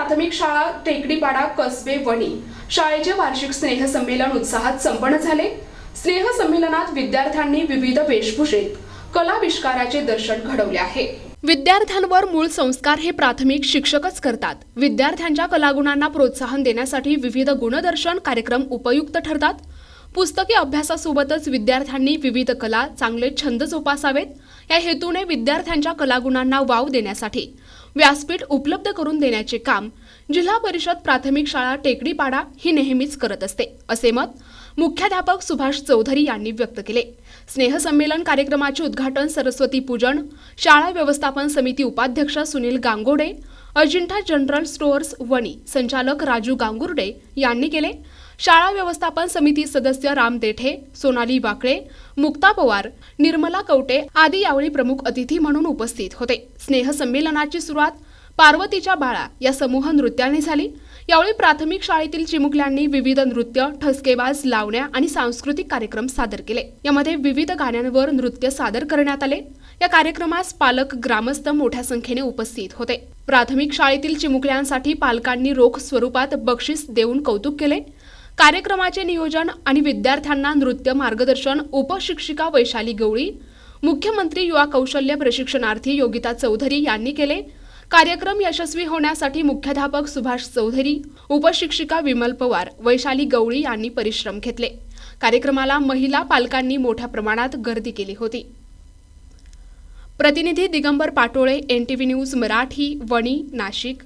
प्राथमिक शाळा टेकडीपाडा कसबे वणी शाळेचे वार्षिक स्नेहसंमेलन उत्साहात संपन्न झाले। स्नेहसंमेलनात विद्यार्थ्यांनी विविध वेशभूषेत कलाविष्काराचे दर्शन घडवले आहे। विद्यार्थ्यांवर मूळ संस्कार हे प्राथमिक शिक्षकच करतात। विद्यार्थ्यांच्या कलागुणांना प्रोत्साहन देण्यासाठी विविध गुणदर्शन कार्यक्रम उपयुक्त ठरतात। पुस्तकी अभ्यासासोबतच विद्यार्थ्यांनी विविध कला, चांगले छंद जोपासावेत या हेतूने विद्यार्थ्यांच्या कलागुणांना वाव देण्यासाठी व्यासपीठ उपलब्ध करून देण्याचे काम जिल्हा परिषद प्राथमिक शाळा टेकडीपाडा ही नेहमीच करत असते, असे मत मुख्याध्यापक सुभाष चौधरी यांनी व्यक्त केले। स्नेहसंमेलन कार्यक्रमाचे उद्घाटन सरस्वती पूजन शाळा व्यवस्थापन समिती उपाध्यक्ष सुनील गांगोडे, अजिंठा जनरल स्टोअर्स वणी संचालक राजू गांगुर्डे यांनी केले। शाळा व्यवस्थापन समिती सदस्य राम देठे, सोनाली वाकळे, मुक्ता पवार, निर्मला कवटे आदी यावेळी प्रमुख अतिथी म्हणून उपस्थित होते। स्नेहसंमेलनाची सुरुवात पार्वतीच्या बाळा या समूह नृत्याने झाली। यावेळी प्राथमिक शाळेतील चिमुकल्यांनी विविध नृत्य, ठसकेबाज लावण्या आणि सांस्कृतिक कार्यक्रम सादर केले। यामध्ये विविध गाण्यांवर नृत्य सादर करण्यात आले। या कार्यक्रमास पालक, ग्रामस्थ मोठ्या संख्येने उपस्थित होते। प्राथमिक शाळेतील चिमुकल्यांसाठी पालकांनी रोख स्वरूपात बक्षीस देऊन कौतुक केले। कार्यक्रमाचे नियोजन आणि विद्यार्थ्यांना नृत्य मार्गदर्शन उपशिक्षिका वैशाली गवळी, मुख्यमंत्री युवा कौशल्य प्रशिक्षणार्थी योगिता चौधरी यांनी केले। कार्यक्रम यशस्वी होण्यासाठी मुख्याध्यापक सुभाष चौधरी, उपशिक्षिका विमल पवार, वैशाली गवळी यांनी परिश्रम घेतले। कार्यक्रमाला महिला पालकांनी मोठ्या प्रमाणात गर्दी केली होती। प्रतिनिधी दिगंबर पाटोळे, NTV न्यूज मराठी, वणी, नाशिक।